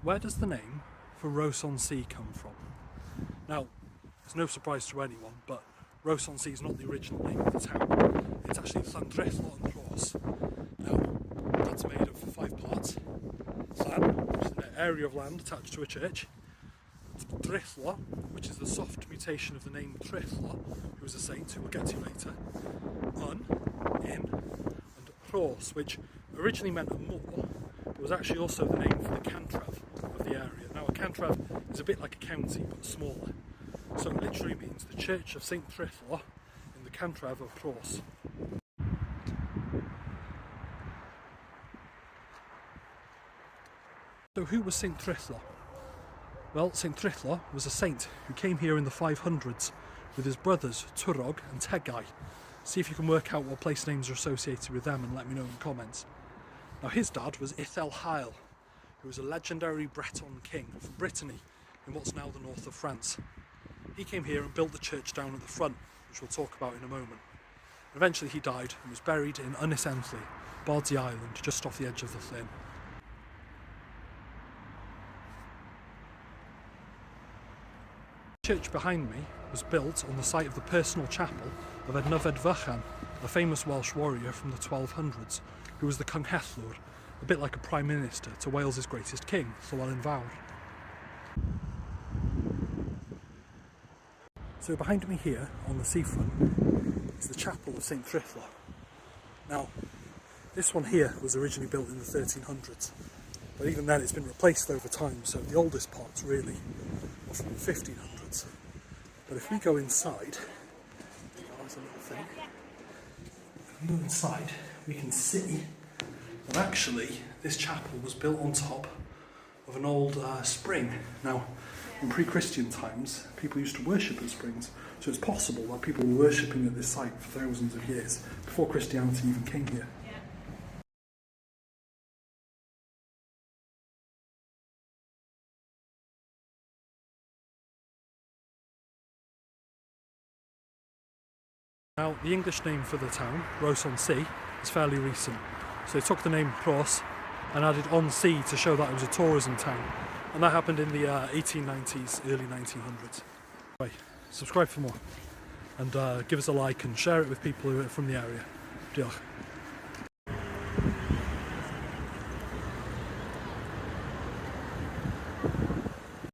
Where does the name for Rhos-on-sea come from? Now, it's no surprise to anyone, but Rhos-on-sea is not the original name of the town. It's actually Llandrillo-yn-rhos. Now, that's made of 5 parts. Llan, which is an area of land attached to a church. Drillo, which is the soft mutation of the name Trillo, who was a saint, who we'll get to later. In, and Rhos, which originally meant a moor, but was actually also the name for the cantref of the area. Now, a cantref is a bit like a county, but smaller. So it literally means the Church of St. Trillo in the cantref of Rhos. So who was St. Trillo? Well, St. Trillo was a saint who came here in the 500s with his brothers Twrog and Tegai. See if you can work out what place names are associated with them and let me know in the comments. Now, his dad was Hael, who was a legendary Breton king from Brittany in what's now the north of France. He came here and built the church down at the front, which we'll talk about in a moment. Eventually he died and was buried in Ynys-Enlli, Bardsey Island, just off the edge of the Llyn. The church behind me was built on the site of the personal chapel of Ednyfed Vychan, a famous Welsh warrior from the 1200s, who was the Cynghellwr, a bit like a prime minister to Wales's greatest king, Llywelyn Fawr. So behind me here, on the seafront, is the chapel of St. Trillo. Now, this one here was originally built in the 1300s, but even then it's been replaced over time, so the oldest parts really are from the 1500s. But if we go inside, there's a little thing. If we go inside, we can see that actually this chapel was built on top of an old spring. Now, in pre-Christian times, people used to worship at springs, so it's possible that people were worshipping at this site for thousands of years, before Christianity even came here. Now, the English name for the town, Rhos-on-sea, is fairly recent. So they took the name Rhos and added on-sea to show that it was a tourism town. And that happened in the 1890s, early 1900s. Anyway, subscribe for more. And give us a like and share it with people who are from the area. Diolch.